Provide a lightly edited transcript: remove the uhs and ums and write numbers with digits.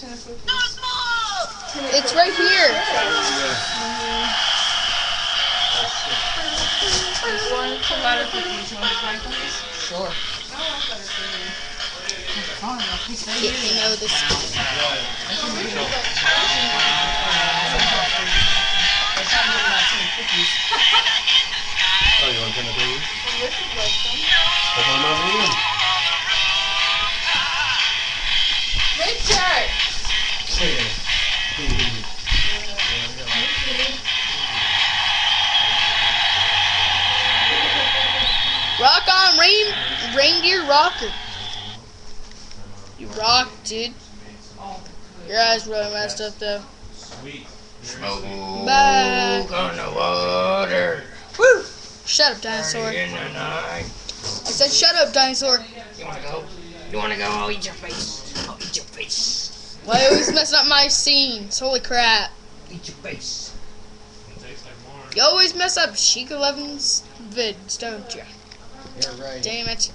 It's right here. Sure. Yeah, you know this. Oh, you want to turn the TV? Hold on, over here. Richard! Rock on, reindeer rocker. You rock, dude. Your eyes really messed up though. Smoke Bye. on the water. Woo! Shut up, dinosaur. In the night. I said shut up, dinosaur. You wanna go? You wanna go? I'll eat your face. I'll eat your face. Why are you always messing up my scenes? Holy crap. Eat your face. You always mess up Sheik 11's vids, don't you? You're right. Damn it.